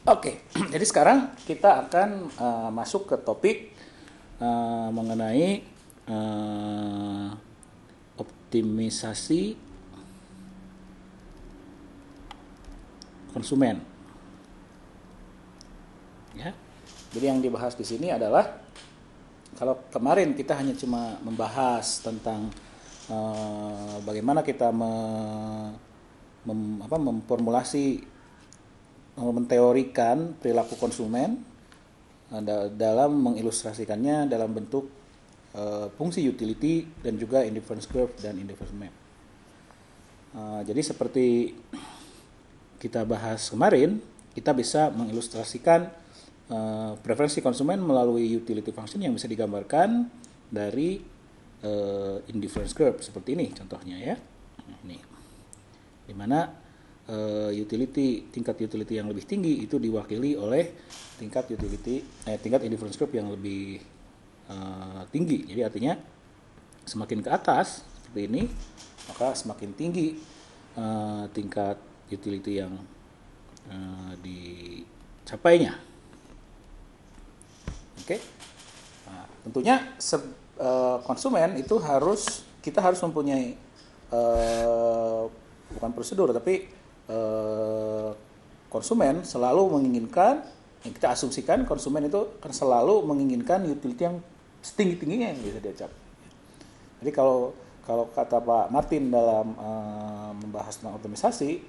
Oke, jadi sekarang kita akan masuk ke topik mengenai optimisasi konsumen. Ya, jadi yang dibahas di sini adalah kalau kemarin kita hanya cuma membahas tentang bagaimana kita memformulasi menteorikan perilaku konsumen dalam mengilustrasikannya dalam bentuk fungsi utility dan juga indifference curve dan indifference map. Jadi seperti kita bahas kemarin, kita bisa mengilustrasikan preferensi konsumen melalui utility function yang bisa digambarkan dari indifference curve seperti ini contohnya ya. Ini dimana tingkat utility yang lebih tinggi itu diwakili oleh tingkat indifference curve yang lebih tinggi. Jadi artinya semakin ke atas seperti ini, maka semakin tinggi tingkat utility yang dicapainya. Oke. Nah, tentunya konsumen itu kita harus mempunyai bukan prosedur tapi konsumen selalu menginginkan, yang kita asumsikan konsumen itu akan selalu menginginkan utility yang setinggi-tingginya yang bisa dia capai. Jadi kalau kata Pak Martin dalam membahas tentang optimisasi,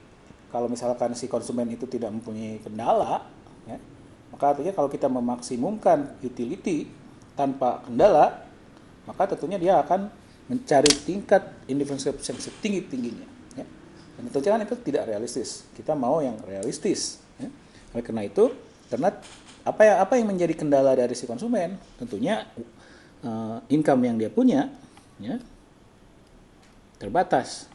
kalau misalkan si konsumen itu tidak mempunyai kendala, ya, maka artinya kalau kita memaksimumkan utility tanpa kendala, maka tentunya dia akan mencari tingkat indifference curve yang setinggi-tingginya. Dan tentunya kan itu tidak realistis. Kita mau yang realistis. Ya. Oleh karena itu, karena apa yang menjadi kendala dari si konsumen, tentunya income yang dia punya, ya, terbatas.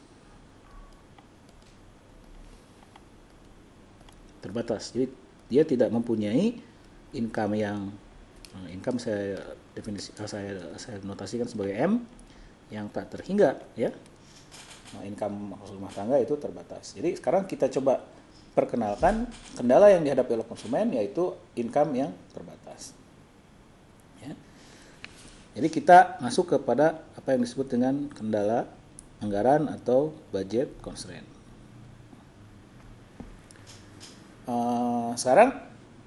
Jadi dia tidak mempunyai income income saya notasikan sebagai M yang tak terhingga, ya. Income rumah tangga itu terbatas. Jadi sekarang kita coba perkenalkan kendala yang dihadapi oleh konsumen, yaitu income yang terbatas. Ya. Jadi kita masuk kepada apa yang disebut dengan kendala anggaran atau budget constraint. Sekarang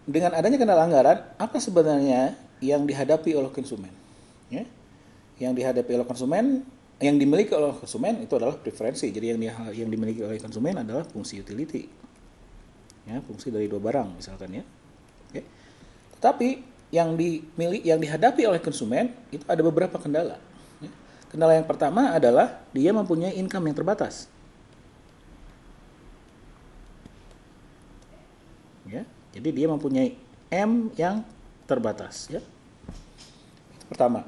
dengan adanya kendala anggaran, apa sebenarnya yang dihadapi oleh konsumen? Ya. Yang dihadapi oleh konsumen, yang dimiliki oleh konsumen itu adalah preferensi. Jadi yang dimiliki oleh konsumen adalah fungsi utility, ya, fungsi dari dua barang misalkan, ya. Oke. Tetapi yang dihadapi oleh konsumen itu ada beberapa kendala. Ya. Kendala yang pertama adalah dia mempunyai income yang terbatas. Ya. Jadi dia mempunyai M yang terbatas. Ya. Itu pertama.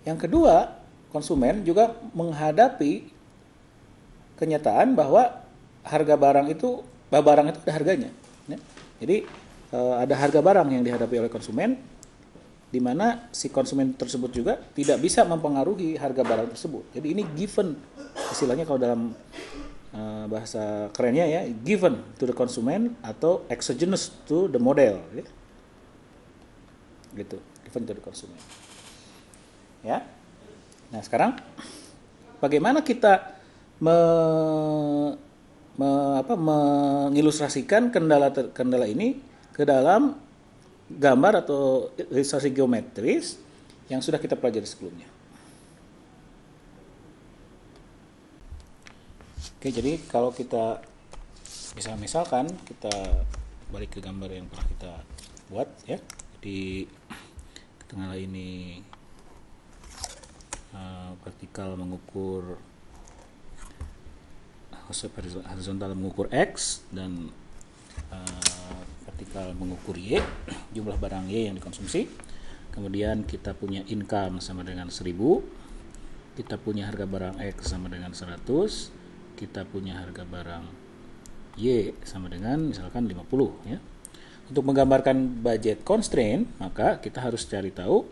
Yang kedua, konsumen juga menghadapi kenyataan bahwa barang itu ada harganya. Ya. Jadi ada harga barang yang dihadapi oleh konsumen, di mana si konsumen tersebut juga tidak bisa mempengaruhi harga barang tersebut. Jadi ini given, istilahnya kalau dalam bahasa kerennya ya, given to the consumer atau exogenous to the model. Ya. Gitu, given to the consumer. Ya. Nah sekarang bagaimana kita mengilustrasikan kendala ini ke dalam gambar atau ilustrasi geometris yang sudah kita pelajari sebelumnya. Oke, jadi kalau kita misalkan kita balik ke gambar yang pernah kita buat, ya. Di tengah ini vertikal mengukur horizontal mengukur X dan vertikal mengukur Y, jumlah barang Y yang dikonsumsi. Kemudian kita punya income sama dengan 1000, kita punya harga barang X sama dengan 100, kita punya harga barang Y sama dengan misalkan 50, ya. Untuk menggambarkan budget constraint, maka kita harus cari tahu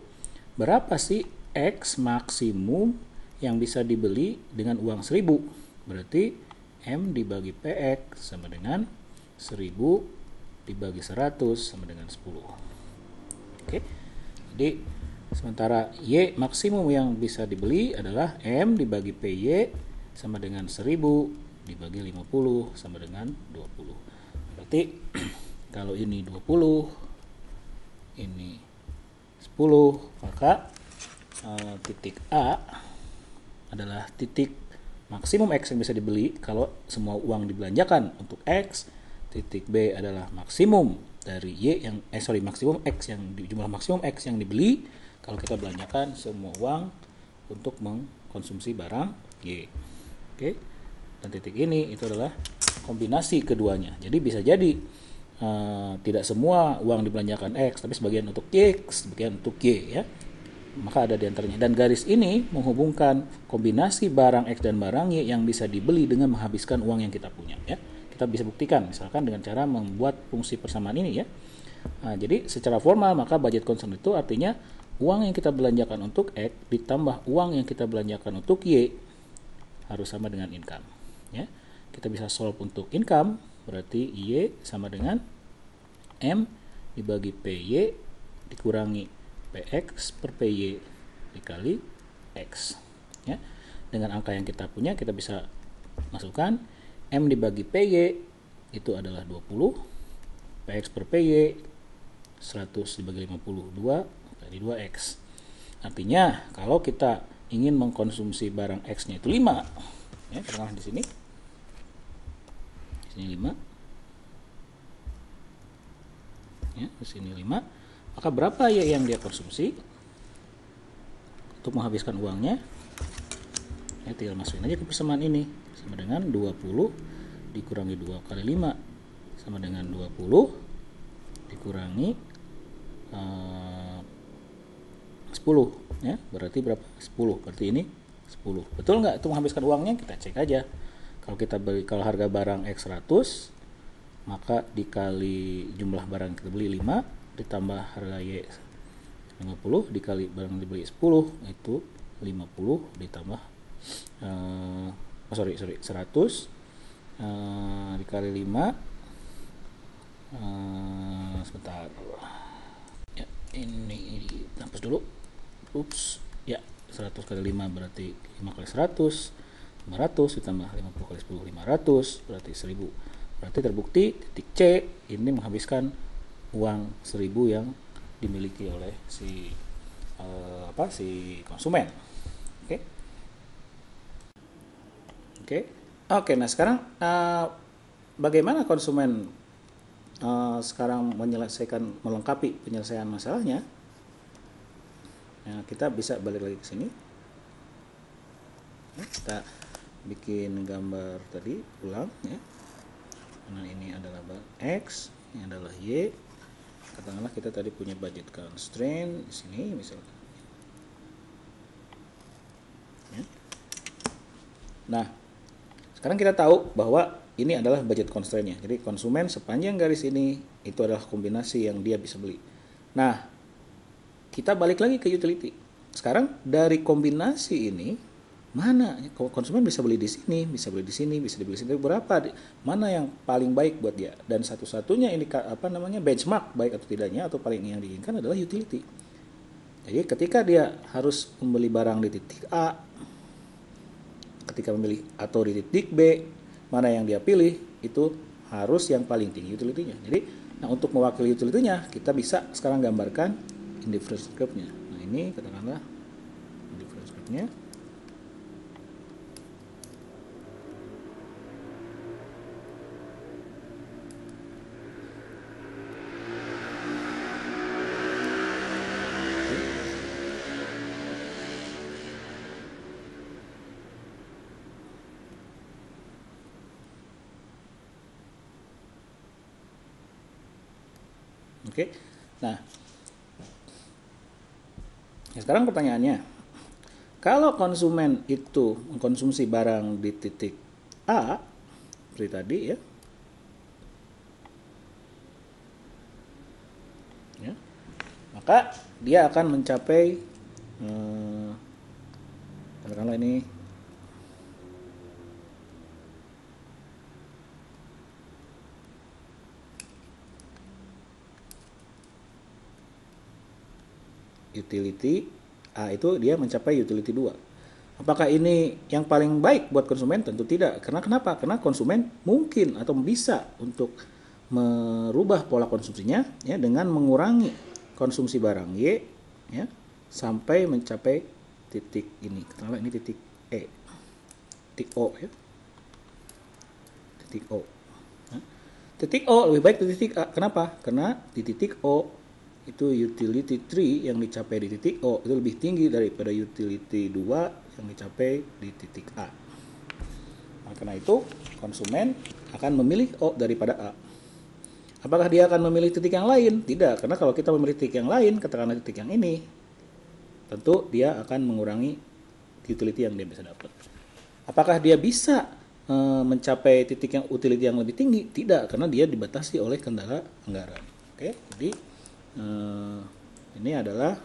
berapa sih X maksimum yang bisa dibeli dengan uang 1000. Berarti M dibagi PX sama dengan 1000 dibagi 100 sama dengan 10. Oke. Jadi sementara Y maksimum yang bisa dibeli adalah M dibagi PY sama dengan 1000 dibagi 50 sama dengan 20. Berarti kalau ini 20, ini 10, maka titik A adalah titik maksimum X yang bisa dibeli kalau semua uang dibelanjakan untuk X. Titik B adalah maksimum dari Y yang maksimum X yang jumlah maksimum X yang dibeli kalau kita belanjakan semua uang untuk mengkonsumsi barang Y. Oke. Dan titik ini itu adalah kombinasi keduanya. Jadi bisa jadi tidak semua uang dibelanjakan X, tapi sebagian untuk X, sebagian untuk Y, ya. Maka ada di antaranya. Dan garis ini menghubungkan kombinasi barang X dan barang Y yang bisa dibeli dengan menghabiskan uang yang kita punya, ya. Kita bisa buktikan misalkan dengan cara membuat fungsi persamaan ini, ya. Nah, jadi secara formal maka budget concern itu artinya uang yang kita belanjakan untuk X ditambah uang yang kita belanjakan untuk Y harus sama dengan income, ya. Kita bisa solve untuk income, berarti Y sama dengan M dibagi PY dikurangi PX per PY dikali X, ya. Dengan angka yang kita punya kita bisa masukkan M dibagi PY itu adalah 20, PX per PY 100 dibagi 52 dari 2X. Artinya kalau kita ingin mengkonsumsi barang X-nya itu 5, ya, katakanlah di sini. Di sini 5. Ya, di sini 5. Maka berapa ya yang dia konsumsi untuk menghabiskan uangnya? Ya, tinggal masukin aja ke persamaan ini. Sama dengan 20 dikurangi 2 kali 5 sama dengan 20 dikurangi 10, ya. Berarti berapa? 10. Berarti ini 10. Betul nggak itu menghabiskan uangnya? Kita cek aja. Kalau harga barang X 100, maka dikali jumlah barang yang kita beli 5 ditambah harga Y 50 dikali barang yang dibeli 10 itu 50 ditambah 100 dikali 5 sebentar ya, ini hapus dulu. Ya, 100 kali 5 berarti 5 kali 100, 500 ditambah 50 kali 10 500 berarti 1000. Berarti terbukti titik C ini menghabiskan uang 1000 yang dimiliki oleh si konsumen. Oke, nah sekarang bagaimana konsumen sekarang melengkapi penyelesaian masalahnya? Nah, kita bisa balik lagi ke sini. Kita bikin gambar tadi ulang, ya. Nah, ini adalah X, ini adalah Y. Katakanlah kita tadi punya budget constraint di sini misalnya. Ya. Nah, sekarang kita tahu bahwa ini adalah budget constraint-nya. Jadi konsumen sepanjang garis ini itu adalah kombinasi yang dia bisa beli. Nah, kita balik lagi ke utility. Sekarang dari kombinasi ini mana konsumen bisa beli di sini, bisa beli di sini, bisa dibeli di sini, berapa, mana yang paling baik buat dia, dan satu-satunya ini benchmark baik atau tidaknya atau paling yang diinginkan adalah utility. Jadi ketika dia harus membeli barang di titik A, ketika memilih atau di titik B, mana yang dia pilih itu harus yang paling tinggi utility-nya. Jadi untuk mewakili utility-nya kita bisa sekarang gambarkan indifference curve-nya. Nah, ini katakanlah indifference curve-nya. Oke. Nah, sekarang pertanyaannya, kalau konsumen itu mengkonsumsi barang di titik A seperti tadi, ya, maka dia akan mencapai katakanlah ini utility A itu dia mencapai utility 2. Apakah ini yang paling baik buat konsumen? Tentu tidak. Karena kenapa? Karena konsumen mungkin atau bisa untuk merubah pola konsumsinya ya dengan mengurangi konsumsi barang Y ya sampai mencapai titik ini. Katakanlah ini titik E. Titik O ya. Titik O. Titik O lebih baik dari titik A. Kenapa? Karena di titik O itu utility 3 yang dicapai di titik O itu lebih tinggi daripada utility 2 yang dicapai di titik A. Nah, karena itu konsumen akan memilih O daripada A. Apakah dia akan memilih titik yang lain? Tidak, karena kalau kita memilih titik yang lain, katakanlah titik yang ini, tentu dia akan mengurangi utility yang dia bisa dapat. Apakah dia bisa mencapai titik yang utility yang lebih tinggi? Tidak, karena dia dibatasi oleh kendala anggaran. Oke, jadi ini adalah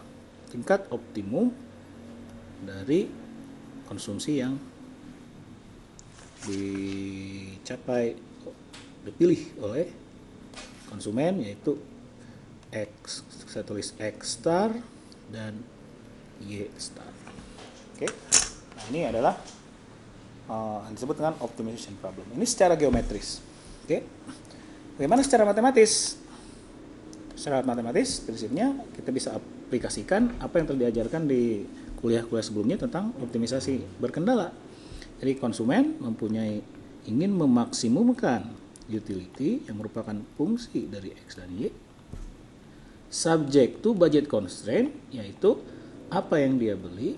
tingkat optimum dari konsumsi yang dipilih oleh konsumen, yaitu X, saya tulis X star dan Y star. Oke, nah ini adalah yang disebut dengan optimization problem. Ini secara geometris. Oke, bagaimana secara matematis? Secara matematis, prinsipnya kita bisa aplikasikan apa yang telah diajarkan di kuliah-kuliah sebelumnya tentang optimisasi berkendala. Jadi konsumen ingin memaksimumkan utility yang merupakan fungsi dari X dan Y subject to budget constraint, yaitu apa yang dia beli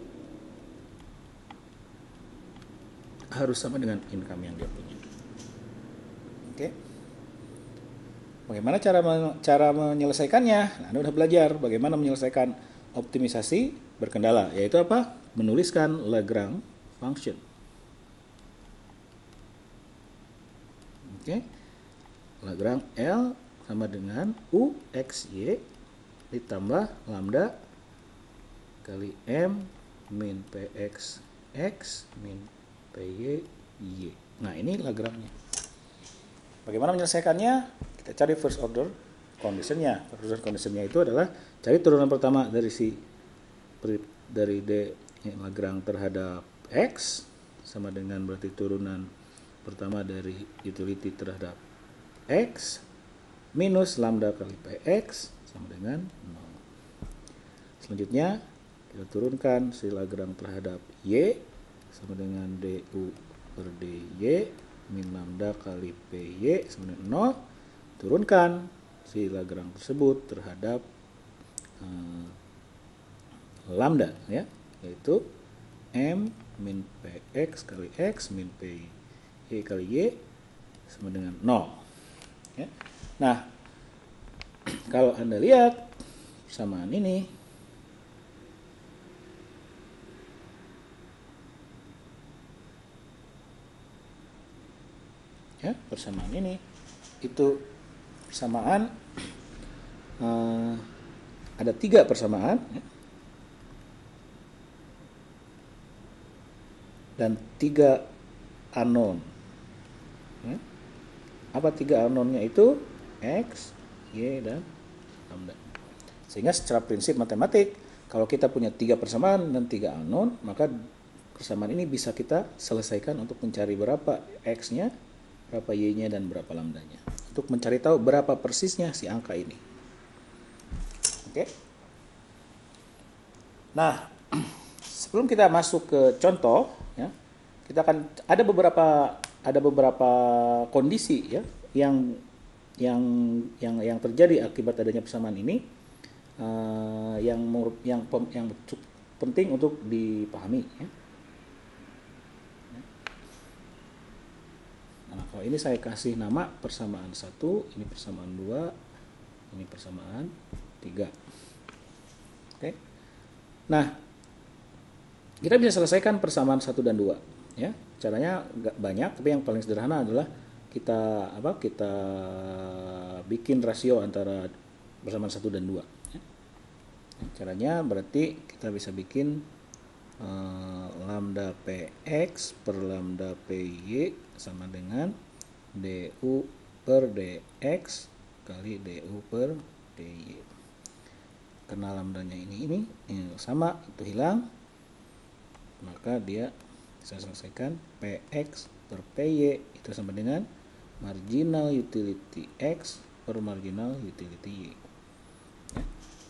harus sama dengan income yang dia punya. Oke. Bagaimana cara menyelesaikannya? Nah, Anda sudah belajar bagaimana menyelesaikan optimisasi berkendala, yaitu apa? Menuliskan Lagrange function. Oke. Lagrange L sama dengan U X Y ditambah lambda kali M min PX X min PY Y. Nah, ini Lagrange-nya. Bagaimana menyelesaikannya? Kita cari first order condition-nya. First order condition-nya itu adalah cari turunan pertama dari D Lagrange terhadap X sama dengan berarti turunan pertama dari utility terhadap X minus lambda kali PX sama dengan 0. Selanjutnya kita turunkan si Lagrange terhadap Y sama dengan DU per DY min lambda kali PY sama dengan 0. Turunkan si Lagrange tersebut terhadap lambda ya, yaitu M min PX kali X min PY kali Y sama dengan 0 ya. Nah, kalau Anda lihat persamaan ini ya, persamaan ini itu persamaan ada 3 persamaan ya, dan 3 unknown ya. Apa 3 unknown-nya itu? X, Y, dan lambda. Sehingga secara prinsip matematik, kalau kita punya 3 persamaan dan 3 unknown, maka persamaan ini bisa kita selesaikan untuk mencari berapa X-nya, berapa Y-nya, dan berapa lambdanya. Untuk mencari tahu berapa persisnya si angka ini. Oke. Nah, sebelum kita masuk ke contoh, ya, kita akan ada beberapa kondisi ya yang terjadi akibat adanya persamaan ini yang cukup penting untuk dipahami. Ya. Nah, kalau ini saya kasih nama persamaan 1, ini persamaan 2, ini persamaan 3. Oke. Nah, kita bisa selesaikan persamaan 1 dan 2 ya. Caranya nggak banyak, tapi yang paling sederhana adalah kita bikin rasio antara persamaan 1 dan 2 ya. Caranya berarti kita bisa bikin lambda PX per lambda PY sama dengan DU per DX kali DU per DY. karena lambdanya ini sama, itu hilang, maka dia bisa selesaikan Px per Py itu sama dengan marginal utility X per marginal utility Y.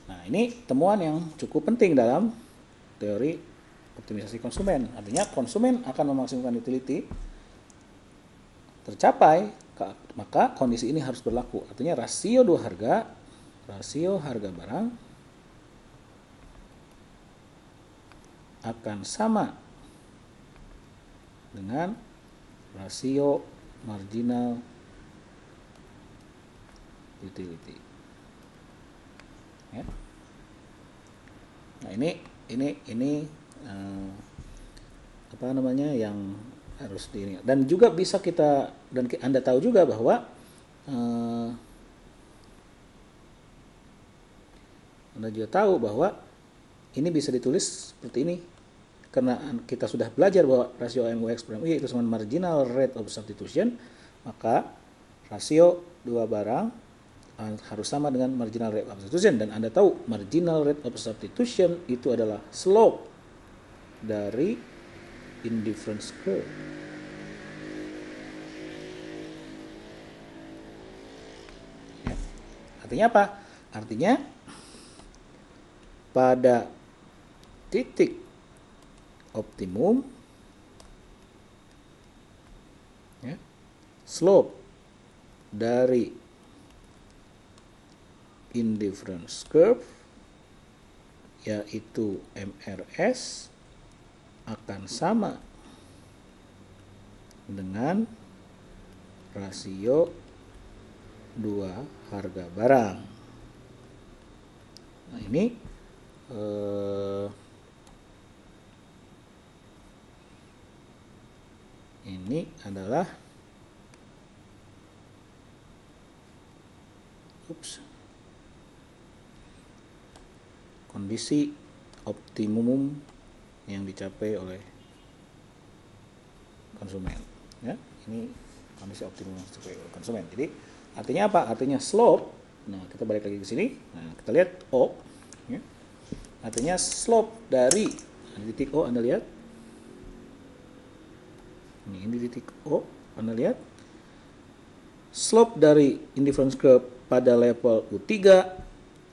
Nah, ini temuan yang cukup penting dalam teori optimisasi konsumen. Artinya konsumen akan memaksimalkan utility tercapai, maka kondisi ini harus berlaku. Artinya rasio harga barang akan sama dengan rasio marginal utility. Ya. Nah, ini apa namanya yang harus di, dan juga bisa kita, dan Anda tahu juga bahwa Anda juga tahu bahwa ini bisa ditulis seperti ini karena kita sudah belajar bahwa rasio MUX per MUY itu sama marginal rate of substitution, maka rasio dua barang harus sama dengan marginal rate of substitution, dan Anda tahu marginal rate of substitution itu adalah slope dari indifference curve. Ya. Artinya apa? Artinya pada titik optimum, ya, slope dari indifference curve yaitu MRS akan sama dengan rasio dua harga barang. Nah, ini adalah kondisi optimum yang dicapai oleh konsumen. Ya, ini kondisi optimum yang dicapai oleh konsumen. Jadi artinya apa? Artinya slope. Nah, kita balik lagi ke sini. Nah, kita lihat O. Ya. Artinya slope dari titik O, Anda lihat. Ini titik O, Anda lihat. Slope dari indifference curve pada level U3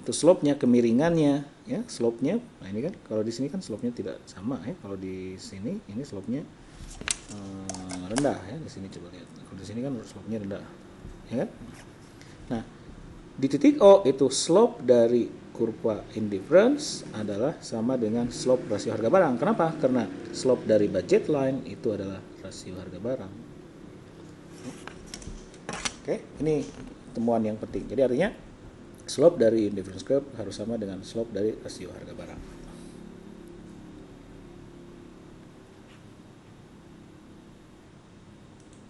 itu slope-nya, kemiringannya, ya, slope-nya. Nah, ini kan kalau di sini kan slope-nya tidak sama, ya. Kalau di sini ini slope-nya rendah, ya. Di sini coba lihat. Kalau di sini kan slope-nya rendah, ya. Nah, di titik O itu slope dari kurva indifference adalah sama dengan slope rasio harga barang. Kenapa? Karena slope dari budget line itu adalah rasio harga barang. Oke, ini temuan yang penting. Jadi artinya slope dari indifference curve harus sama dengan slope dari rasio harga barang.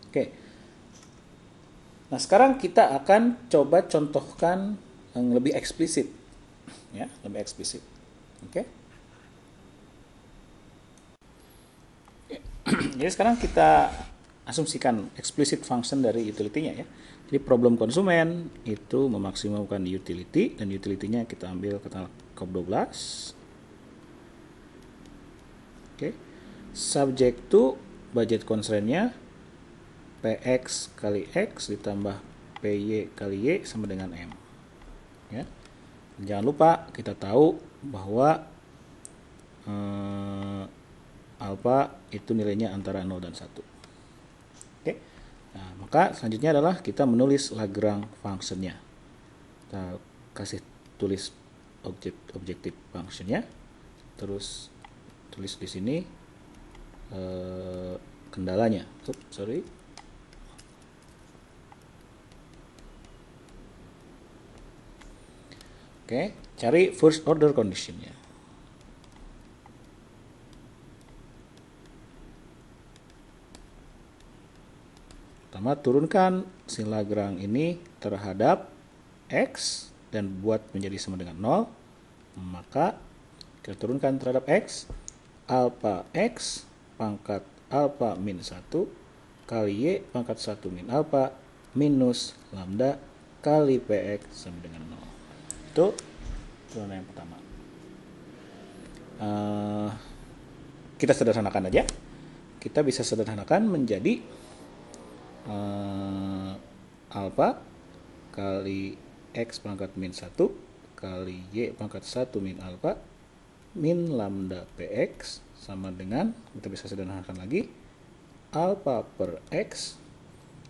Oke. Nah, sekarang kita akan coba contohkan yang lebih eksplisit. Ya, lebih eksplisit. Oke. Jadi sekarang kita asumsikan explicit function dari utility-nya, ya. Jadi problem konsumen itu memaksimalkan utility, dan utility-nya kita ambil kata COP12. Oke. Subject to budget constraint-nya PX kali X ditambah PY kali Y sama dengan M. Ya. Jangan lupa kita tahu bahwa alpha itu nilainya antara 0 dan 1. Oke. Nah, maka selanjutnya adalah kita menulis Lagrange function-nya. Kita kasih tulis objective function-nya. Terus tulis di sini kendalanya. Oke, cari first order condition-nya. Pertama, turunkan si Lagrange ini terhadap X dan buat menjadi sama dengan 0. Maka kita turunkan terhadap X, alpha X pangkat alpha min 1 kali Y pangkat 1 min alpha minus lambda kali PX sama dengan 0. Itu Turunan yang pertama. Kita sederhanakan aja. Kita bisa sederhanakan menjadi alfa kali x pangkat min 1 kali y pangkat 1 min alfa min lambda px sama dengan, kita bisa sederhanakan lagi, alfa per x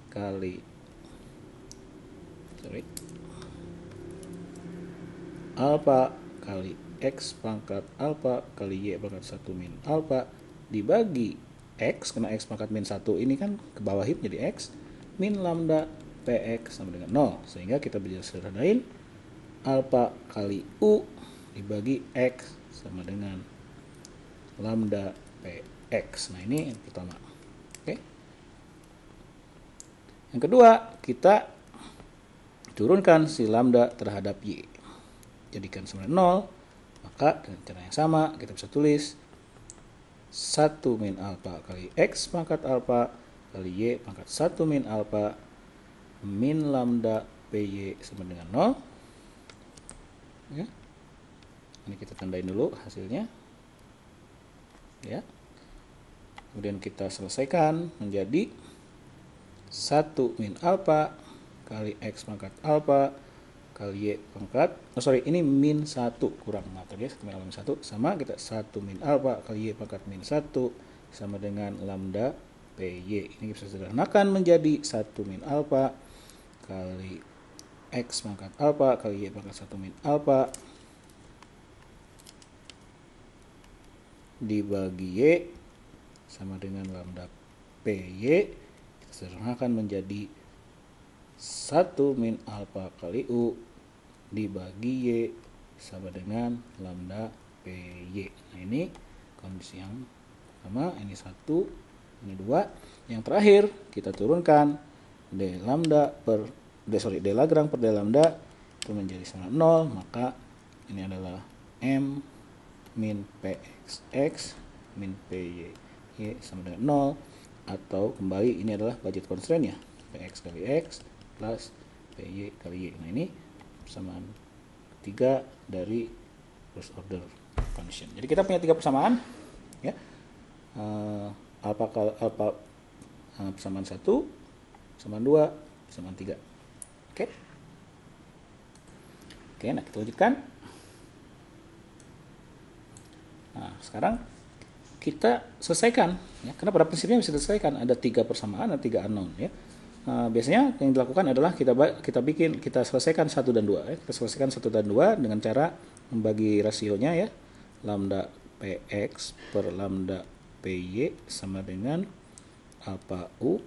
kali alfa kali x pangkat alfa kali y pangkat 1 min alfa dibagi x, karena x pangkat min 1 ini kan ke bawahin jadi x, min lambda px sama dengan 0. Sehingga kita bisa sederhanain alfa kali u dibagi x sama dengan lambda px. Nah, ini yang pertama. Oke. Yang kedua, kita turunkan si lambda terhadap y. Jadikan sama dengan 0, maka dengan cara yang sama kita bisa tulis 1 min alfa kali x pangkat alfa kali y pangkat 1 min alfa min lambda py sama dengan 0. Ya. Ini kita tandain dulu hasilnya. Ya. Kemudian kita selesaikan menjadi 1 min alfa kali x pangkat alfa kali y pangkat, ini min 1 kurang, maaf ya, 1 min alfa min 1 sama kita 1 min alfa kali y pangkat min 1 sama dengan lambda py. Ini bisa sederhanakan menjadi 1 min alfa kali x pangkat alfa kali y pangkat 1 min alfa dibagi y sama dengan lambda py. Kita sederhanakan menjadi 1 min alfa kali u dibagi y sama dengan lambda py. Nah, ini kondisi yang pertama, ini 1, ini 2. Yang terakhir kita turunkan d Lagrange per d lambda itu menjadi sama 0, maka ini adalah m min px x min py y sama dengan 0, atau kembali ini adalah budget constraint ya, px kali x plus py kali y. Nah, ini persamaan ketiga dari first order condition. Jadi kita punya 3 persamaan ya. Alfa persamaan 1, persamaan 2, persamaan 3. Oke. Oke, nah kita lanjutkan. Nah, sekarang kita selesaikan ya, karena pada prinsipnya bisa diselesaikan, ada 3 persamaan, ada 3 unknown ya. Biasanya yang dilakukan adalah kita selesaikan 1 dan 2 ya. Kita selesaikan 1 dan 2 dengan cara membagi rasionya ya. Lambda px per lambda py sama dengan alfa u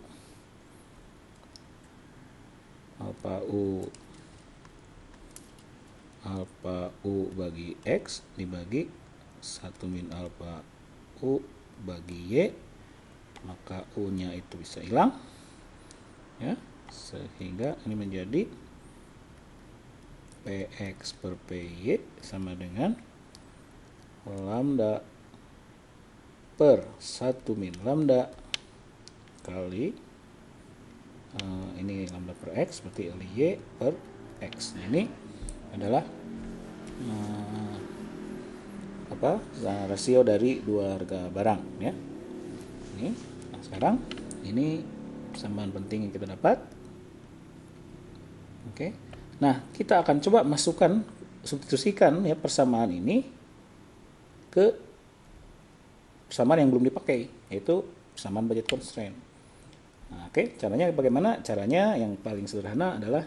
bagi x dibagi 1 min alfa u bagi y, maka u nya itu bisa hilang ya, sehingga ini menjadi px per py sama dengan lambda per 1 min lambda kali ini lambda per x berarti y per x. Nah, ini adalah rasio dari dua harga barang ya. Ini. Nah, sekarang ini persamaan penting yang kita dapat. Oke. Nah, kita akan coba substitusikan ya persamaan ini ke persamaan yang belum dipakai, yaitu persamaan budget constraint. Nah, oke, caranya bagaimana? Caranya yang paling sederhana adalah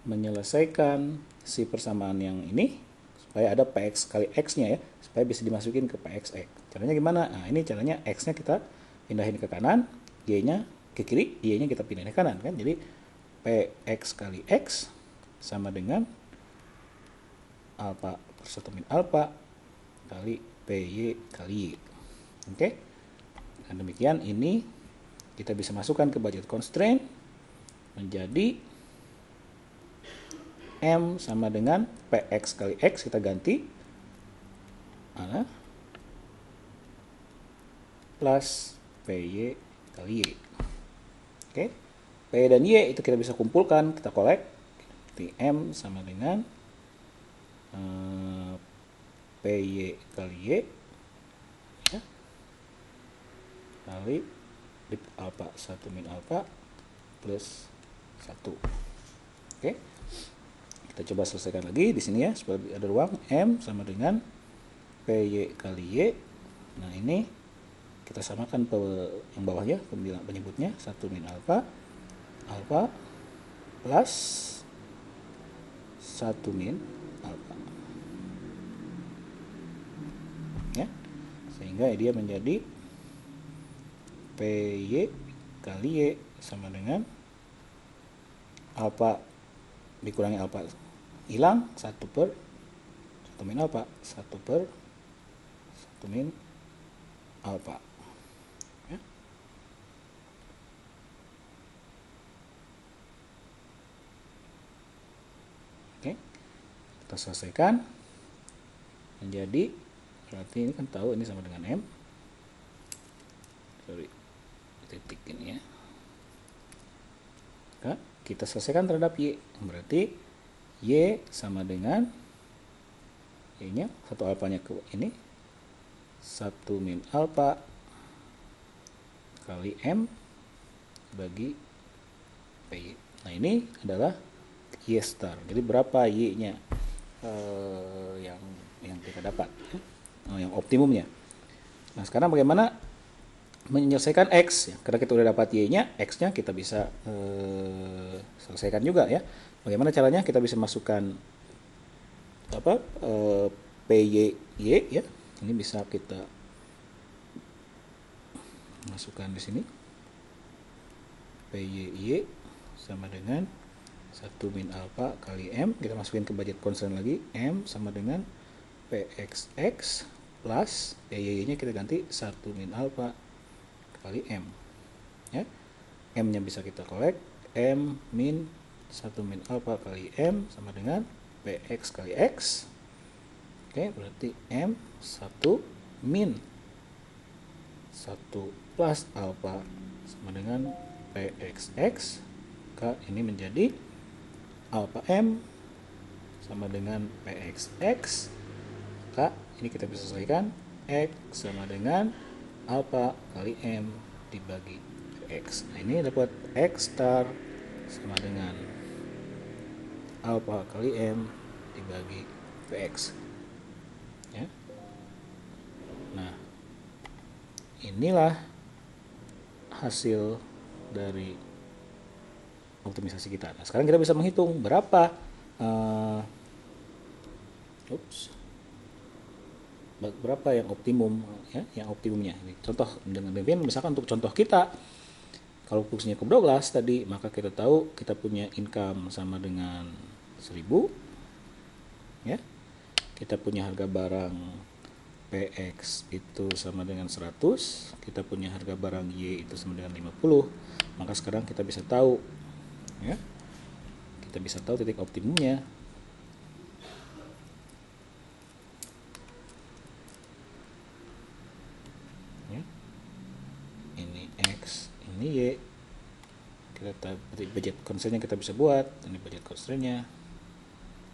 menyelesaikan si persamaan yang ini supaya ada px kali x-nya ya, supaya bisa dimasukin ke pxx. Caranya gimana? Nah, ini caranya x-nya kita pindahin ke kanan, y-nya ke kiri, y-nya kita pindahin ke kanan kan. Jadi px kali x sama dengan alfa per 1 min alfa kali py kali y. Oke. Dan demikian ini kita bisa masukkan ke budget constraint menjadi m sama dengan px kali x, kita ganti plus py kali y. Oke. P dan y itu kita bisa kumpulkan, kita kolek. Di m sama dengan PY kali Y ya, kali dip alpha 1 min alpha plus 1. Oke. Kita coba selesaikan lagi di sini ya, supaya ada ruang. M sama dengan PY kali Y. Nah, ini kita samakan yang bawahnya, penyebutnya 1 min alpha plus 1 min alpha. Ya. Sehingga dia menjadi PY kali Y sama dengan alpha dikurangi alpha hilang 1 per 1 min alpha, 1 per 1 min alpha ya. Oke, kita selesaikan menjadi, berarti ini kan tahu ini sama dengan M, sorry titik ini ya. Nah, kita selesaikan terhadap Y, berarti Y sama dengan Y nya satu alfanya ke ini 1 min alpha kali M bagi PY. Nah, ini adalah Y star. Jadi berapa Y nya yang kita dapat yang optimumnya. Nah, sekarang bagaimana menyelesaikan X ya? Karena kita udah dapat Y nya, X nya kita bisa selesaikan juga ya. Bagaimana caranya? Kita bisa masukkan PY ya. Ini bisa kita masukkan di sini. PY sama dengan 1 min alpha kali M. Kita masukin ke budget constraint lagi. M sama dengan PXX plus PY nya kita ganti 1 min alpha kali M ya. M nya bisa kita collect, M min 1 min alpha kali M sama dengan PX kali X. Oke, berarti M 1 min 1 plus alpha sama dengan PXX. Ini menjadi alpha M sama dengan PXX. Ini kita bisa selesaikan, X sama dengan alpha kali M dibagi X. Nah, ini dapat X star sama dengan alpha kali M dibagi PX ya. Nah, inilah hasil dari optimisasi kita. Nah, sekarang kita bisa menghitung berapa berapa yang optimum ya, yang optimumnya. Ini contoh dengan BPN, misalkan untuk contoh kita, kalau fungsinya ke 12 tadi, maka kita tahu kita punya income sama dengan 1000 ya. Kita punya harga barang PX itu sama dengan 100, kita punya harga barang Y itu sama dengan 50. Maka sekarang kita bisa tahu ya. Kita bisa tahu titik optimumnya. Ini Y, kita budget constraint-nya kita bisa buat. Ini budget constraint-nya,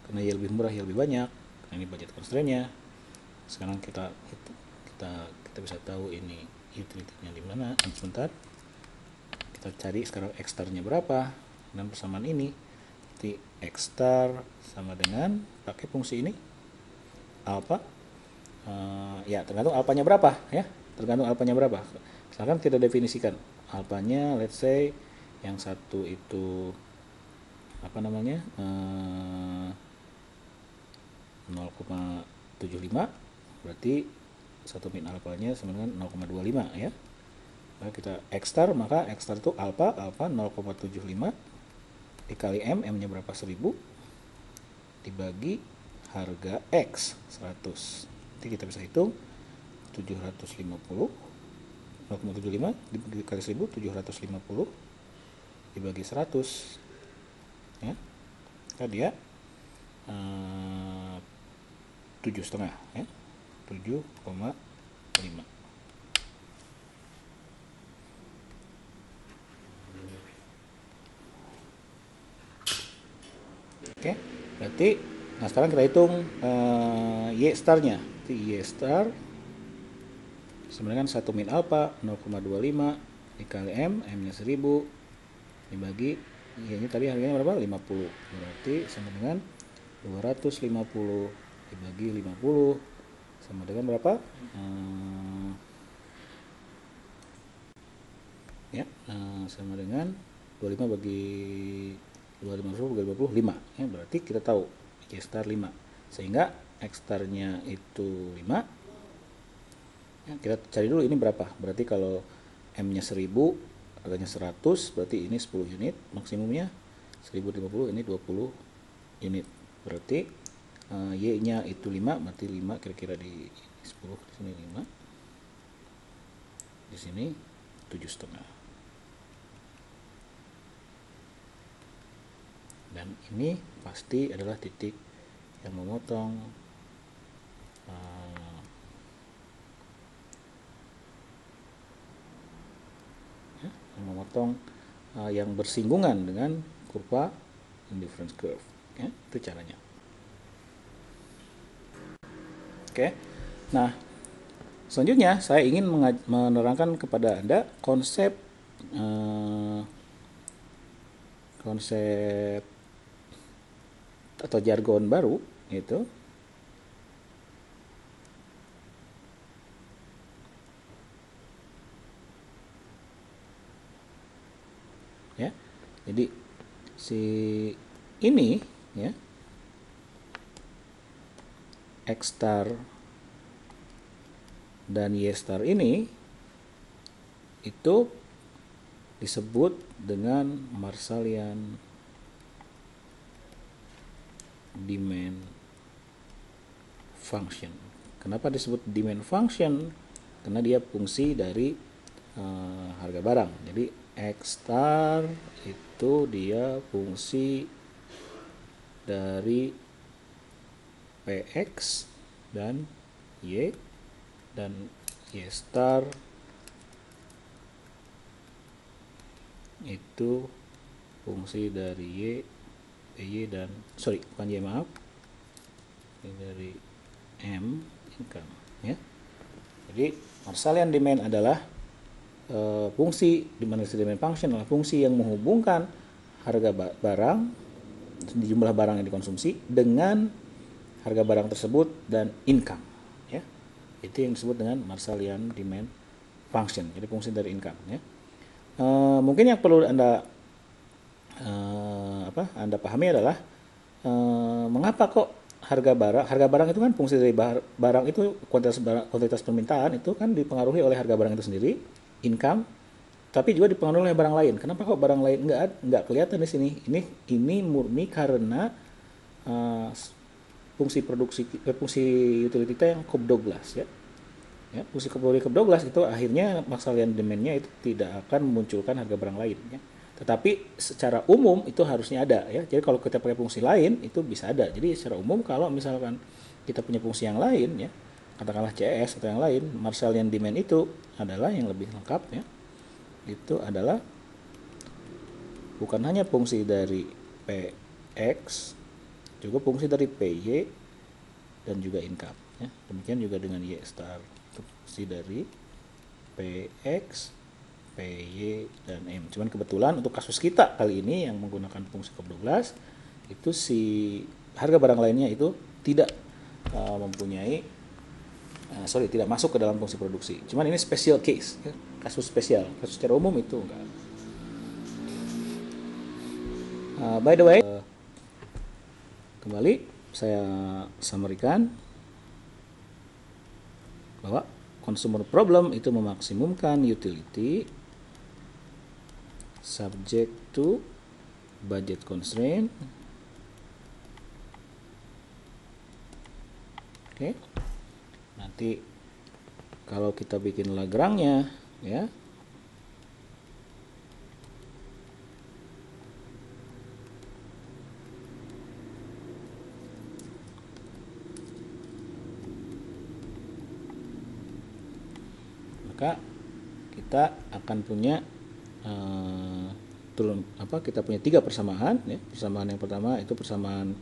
karena Y lebih murah, Y lebih banyak. Nah, ini budget constraint-nya. Sekarang kita bisa tahu ini utility-nya di mana. Sebentar, kita cari sekarang X star-nya berapa, dan persamaan ini jadi X star sama dengan pakai fungsi ini alpha ya, tergantung alpanya berapa ya, tergantung alpanya berapa. Misalkan kita definisikan alpanya, let's say yang satu itu apa namanya 0,75, berarti 1 min alpanya sama dengan 0,25 ya. Nah, kita X star, maka X star itu alpha 0,75 dikali M nya berapa, 1000 dibagi harga X 100. Nanti kita bisa hitung 750, 0,75 dikali 1000, 750 dibagi 100 ya. Tadi ya 7,5 ya, 7,5. Oke, berarti Nah, sekarang kita hitung Y starnya. Y star sama dengan 1 min alpha 0,25 dikali M, M-nya 1000 dibagi Y-nya tadi harganya berapa? 50. Berarti sama dengan 250 dibagi 50 sama dengan berapa? Sama dengan 25 bagi 25 bagi 20, 5. Ya, berarti kita tahu Y star 5. Sehingga X starnya itu 5. Ya, kita cari dulu ini berapa. Berarti kalau M-nya 1000, harganya 100, berarti ini 10 unit. Maksimumnya 1050, ini 20 unit. Berarti Y-nya itu 5, berarti 5 kira-kira di 10, di sini 5. Di sini 7,5. Dan ini pasti adalah titik yang memotong yang bersinggungan dengan kurva indifference curve. Ya, itu caranya. Oke. Nah, selanjutnya saya ingin menerangkan kepada Anda konsep atau jargon baru, itu ya. Jadi si ini ya, X star dan Y star ini itu disebut dengan Marshallian demand function. Kenapa disebut demand function? Karena dia fungsi dari harga barang. Jadi X star itu dia fungsi dari PX dan Y star itu fungsi dari Y dan bukan Y, maaf, ini dari M income ya. Jadi Marshallian demand adalah fungsi di mana demand function adalah fungsi yang menghubungkan harga barang, jumlah barang yang dikonsumsi dengan harga barang tersebut dan income ya. Itu yang disebut dengan Marshallian demand function. Jadi fungsi dari income ya. Mungkin yang perlu Anda pahami adalah mengapa kok harga barang itu kan fungsi dari barang itu, kuantitas permintaan itu kan dipengaruhi oleh harga barang itu sendiri, income, tapi juga dipengaruhi oleh barang lain. Kenapa kok barang lain nggak kelihatan di sini? Ini murni karena fungsi utility kita yang Cobb-Douglas ya. Ya, fungsi Cobb-Douglas itu akhirnya Marshallian demand-nya itu tidak akan memunculkan harga barang lain ya. Tetapi secara umum itu harusnya ada ya. Jadi kalau kita pakai fungsi lain itu bisa ada. Jadi secara umum kalau misalkan kita punya fungsi yang lain ya, katakanlah CS atau yang lain, Marshallian demand itu adalah yang lebih lengkap ya. Itu adalah bukan hanya fungsi dari PX, juga fungsi dari PY dan juga income ya. Demikian juga dengan Y star, fungsi dari PX, PY dan M. Cuman kebetulan untuk kasus kita kali ini yang menggunakan fungsi Cobb-Douglas itu si harga barang lainnya itu tidak tidak masuk ke dalam fungsi produksi. Cuman ini special case ya, kasus spesial. Kasus secara umum itu enggak. By the way, kembali saya summary-kan bahwa consumer problem itu memaksimumkan utility subject to budget constraint. Oke. Nanti kalau kita bikin Lagrange-nya ya, maka kita akan punya kita punya 3 persamaan ya. Persamaan yang pertama itu persamaan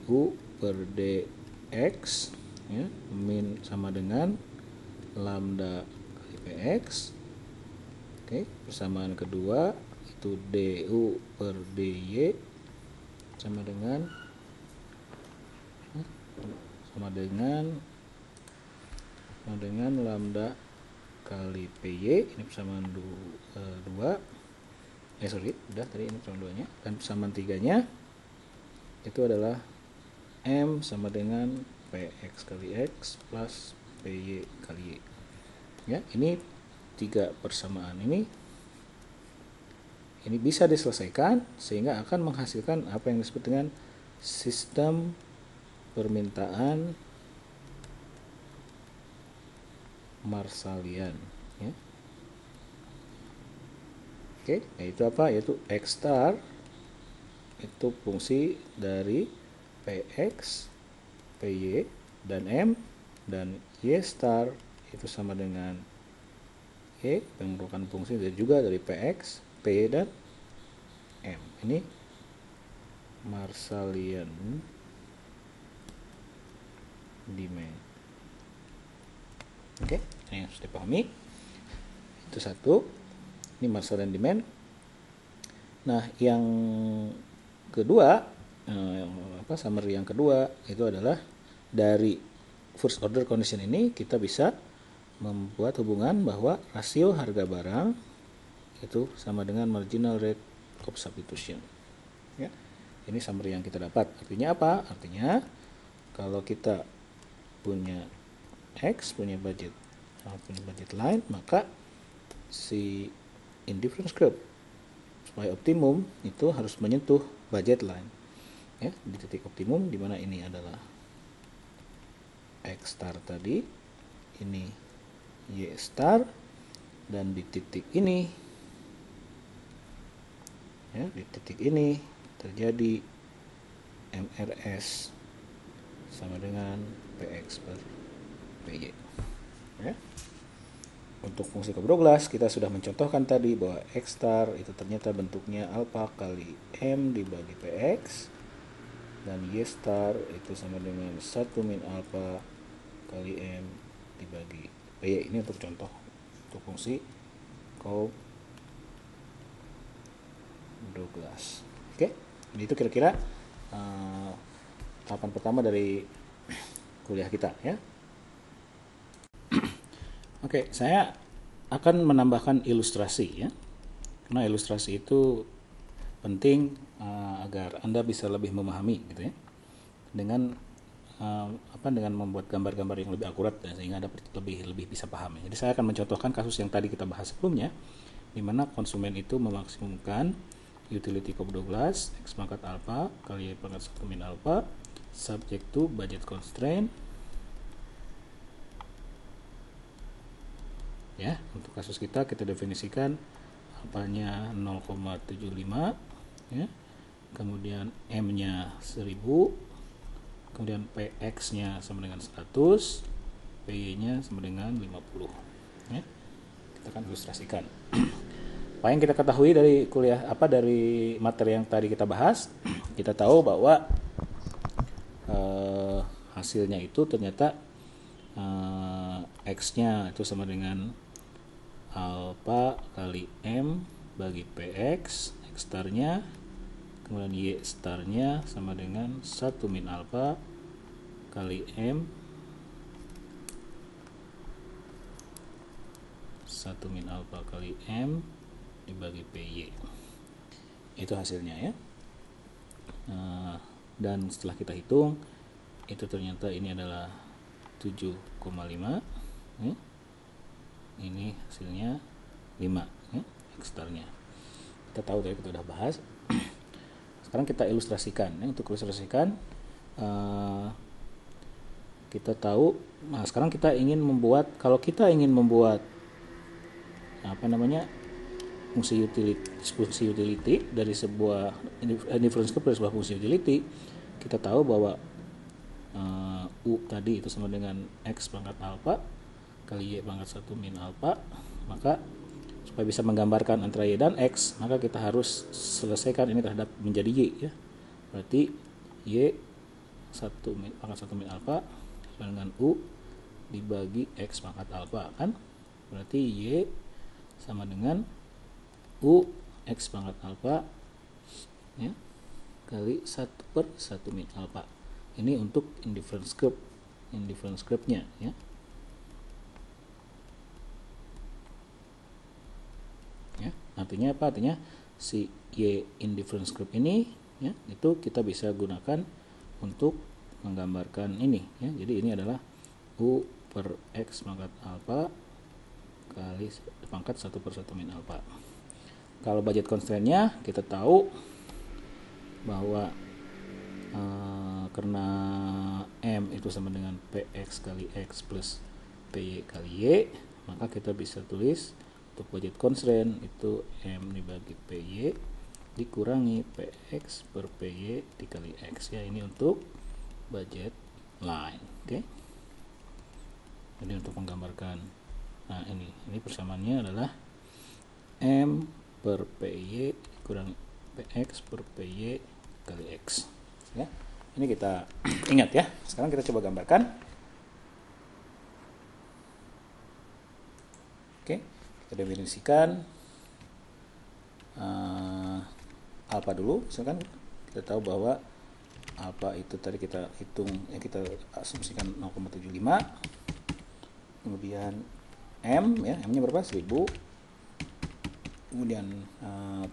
du per dx, ya, min sama dengan lambda kali px. Oke, persamaan kedua itu du per dy sama dengan lambda kali py. Ini persamaan 2. Udah tadi ini persamaan 2 nya, dan persamaan 3 nya itu adalah m sama dengan px kali x plus py kali y. Ya, ini 3 persamaan ini bisa diselesaikan sehingga akan menghasilkan apa yang disebut dengan sistem permintaan Marshallian, ya. Oke, yaitu apa? Yaitu x star itu fungsi dari px, py, dan m, dan y star itu sama dengan y yang merupakan fungsi juga dari px, py, dan m. Ini Marshallian demand. Oke, ini harus dipahami. Itu satu. Ini Marshallian demand. Nah, yang kedua, summary yang kedua itu adalah dari first order condition ini kita bisa membuat hubungan bahwa rasio harga barang itu sama dengan marginal rate of substitution. Ya, ini summary yang kita dapat. Artinya apa? Artinya kalau kita punya X, punya budget line, maka si indifference curve supaya optimum itu harus menyentuh budget line, ya, di titik optimum, di mana ini adalah X star tadi, ini Y star, dan di titik ini, ya, di titik ini terjadi MRS sama dengan PX per PY, ya. Untuk fungsi Cobb-Douglas kita sudah mencontohkan tadi bahwa X star itu ternyata bentuknya alpha kali M dibagi PX, dan Y star itu sama dengan 1 min alpha kali M dibagi PY. Ini untuk contoh untuk fungsi Cobb-Douglas. Oke, itu kira-kira tahapan pertama dari kuliah kita, ya. Oke, saya akan menambahkan ilustrasi, ya, karena ilustrasi itu penting agar Anda bisa lebih memahami, gitu, ya, dengan dengan membuat gambar-gambar yang lebih akurat, sehingga Anda lebih bisa paham. Jadi saya akan mencontohkan kasus yang tadi kita bahas sebelumnya, di mana konsumen itu memaksimumkan utility Cobb-Douglas X pangkat alpha kali Y pangkat 1 min alpha subject to budget constraint. Ya, untuk kasus kita definisikan alpanya 0,75, ya. Kemudian M-nya 1000, kemudian PX-nya sama dengan 100, PY-nya sama dengan 50, ya. Kita akan ilustrasikan. Apa yang kita ketahui dari dari materi yang tadi kita bahas, kita tahu bahwa hasilnya itu ternyata X-nya itu sama dengan alpha kali M bagi PX, X star-nya, kemudian Y star-nya sama dengan 1 min alpha kali M 1 min alpha kali M dibagi PY. Itu hasilnya, ya. Dan setelah kita hitung, itu ternyata ini adalah 7,5, ya. Ini hasilnya 5, ya, X star-nya. Kita tahu tadi kita udah bahas. Sekarang kita ilustrasikan, ya. Untuk ilustrasikan kita tahu, sekarang kita ingin membuat, kalau kita ingin membuat fungsi utility dari sebuah indifference curve, dari sebuah fungsi utility, kita tahu bahwa U tadi itu sama dengan X pangkat alpha kali Y pangkat 1 min alpha. Maka supaya bisa menggambarkan antara Y dan X, maka kita harus selesaikan ini terhadap menjadi Y, ya. Berarti Y pangkat 1 min alfa sama dengan U dibagi X pangkat alfa, kan? Berarti Y sama dengan U X pangkat alfa ya, kali 1/1 min alfa. Ini untuk indifference curve-nya ya. Ya, artinya apa? Artinya si Y indifference curve ini ya, itu kita bisa gunakan untuk menggambarkan ini ya. Jadi ini adalah U per X pangkat alfa kali pangkat 1/1 min alfa. Kalau budget constraint-nya kita tahu bahwa karena M itu sama dengan PX kali X plus PY kali Y, maka kita bisa tulis untuk budget constraint itu M dibagi PY dikurangi PX per PY dikali X ya. Ini untuk budget line, oke? Jadi untuk menggambarkan, nah ini persamaannya adalah M per PY dikurangi PX per PY kali X ya. Ini kita ingat ya. Sekarang kita coba gambarkan. Oke, kita definisikan alfa dulu. Misalkan kita tahu bahwa alfa itu tadi kita hitung ya, kita asumsikan 0,75. Kemudian M ya, M nya berapa? 1000. Kemudian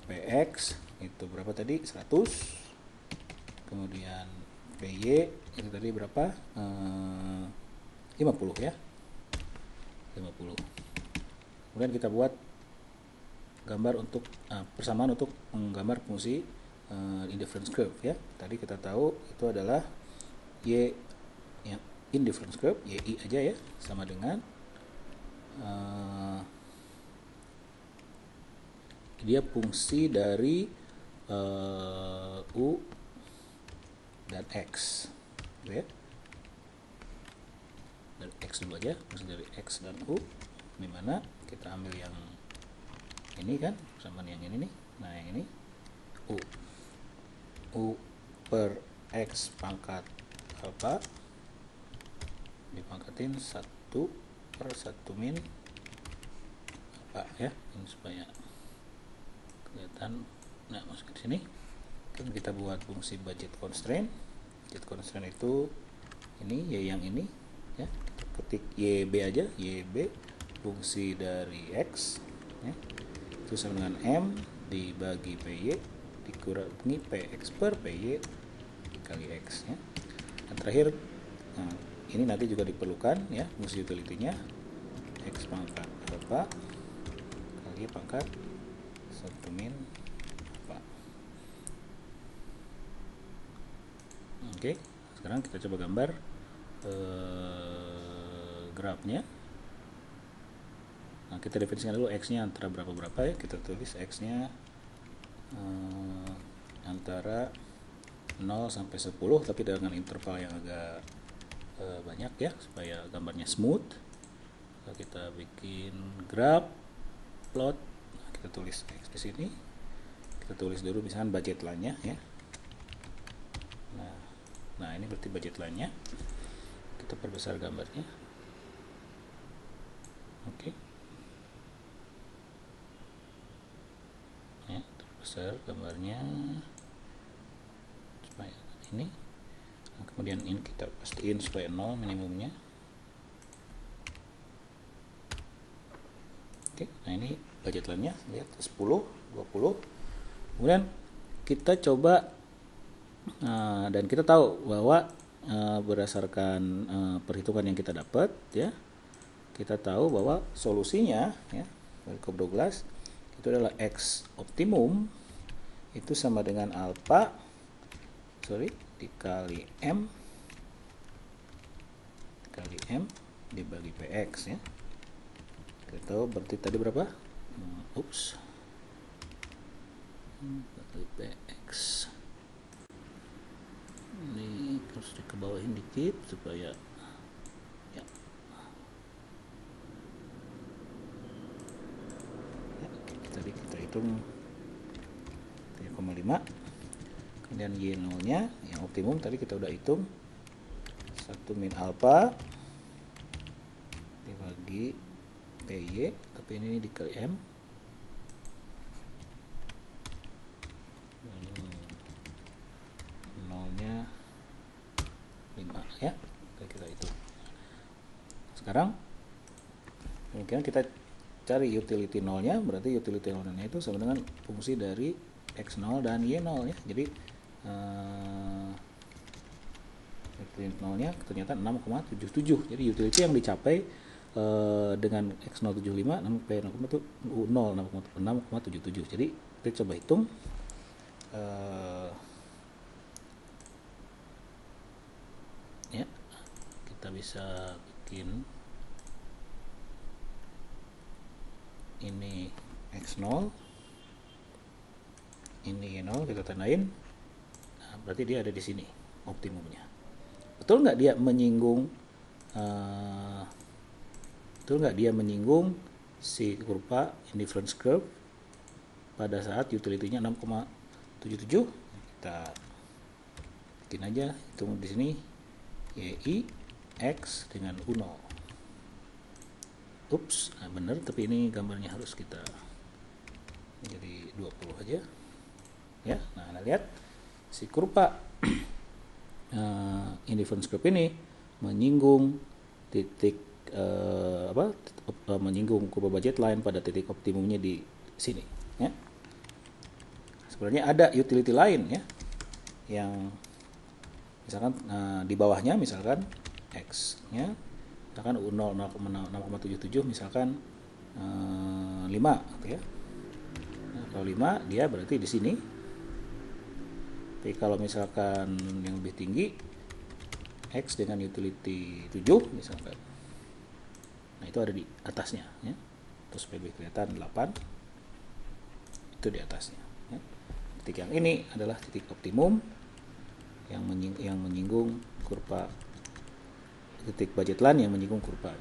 PX itu berapa tadi? 100. Kemudian PY itu tadi berapa? 50 ya. 50. Kemudian kita buat gambar untuk persamaan untuk menggambar fungsi indifference curve ya. Tadi kita tahu itu adalah Y yang indifference curve, YI aja ya, sama dengan dia fungsi dari U dan X gitu ya. Dari X dulu aja, fungsi dari X dan U, dimana kita ambil yang ini kan, persamaan yang ini nih. Nah yang ini U per X pangkat alfa dipangkatin 1/1 min alfa ya. Ini supaya kelihatan. Nah masuk ke sini kan kita buat fungsi budget constraint. Budget constraint itu ini Y yang ini ya, kita ketik YB aja, YB fungsi dari X ya, itu sama dengan M dibagi PY dikurangi PX per PY dikali X ya. Dan terakhir ini nanti juga diperlukan ya fungsi utility-nya X pangkat alfa kali pangkat 1 min alfa. Oke, sekarang kita coba gambar grafnya. Nah, kita definisikan dulu X-nya antara berapa ya. Kita tulis X-nya antara 0 sampai 10, tapi dengan interval yang agak banyak ya, supaya gambarnya smooth. Lalu kita bikin graf plot. Nah, kita tulis X di sini. Kita tulis dulu misalkan budget line-nya ya. Nah, ini berarti budget line-nya. Kita perbesar gambarnya. Oke. Ya, terbesar gambarnya supaya ini. Nah, kemudian ini kita pastiin supaya 0 minimumnya. Oke, nah ini budget line-nya, lihat 10, 20. Kemudian kita coba dan kita tahu bahwa berdasarkan perhitungan yang kita dapat ya, kita tahu bahwa solusinya ya dari Cobb Douglas itu adalah X optimum itu sama dengan alfa dikali M dibagi PX ya. Kita tahu berarti tadi berapa? Bagi PX. Ini harus dikebawahin dikit supaya ya. Tadi kita hitung 3,5. Kemudian Y0 nya yang optimum tadi kita udah hitung 1 min alpha dibagi PY, tapi ini dikali M, nolnya 5 ya, kita itu. Sekarang mungkin kita cari utility nolnya, berarti utility nolnya itu sama dengan fungsi dari x0 dan y0 ya. Jadi utility nolnya ternyata 6,77. Jadi utility yang dicapai dengan x075 6,77. Jadi kita coba hitung. Ya, kita bisa bikin ini x0, ini y0, kita tandain. Nah, berarti dia ada di sini optimumnya. Betul nggak dia menyinggung si kurva indifference curve pada saat utility-nya 6,77? Kita bikin aja, hitung di sini y x dengan u0. Ups, nah bener, tapi ini gambarnya harus kita jadi 20 aja ya. Nah, lihat si kurva indifference curve ini menyinggung titik menyinggung kurva budget line pada titik optimumnya di sini ya. Sebenarnya ada utility lain ya, yang misalkan di bawahnya misalkan x nya misalkan U0 6,77 misalkan 5 gitu ya. Nah, kalau 5 dia berarti di sini. Tapi kalau misalkan yang lebih tinggi x dengan utility 7 misalkan, nah itu ada di atasnya ya. Terus PB kelihatan 8 itu di atasnya ya. Titik yang ini adalah titik optimum yang menyinggung kurva, titik budget line yang menyinggung kurva.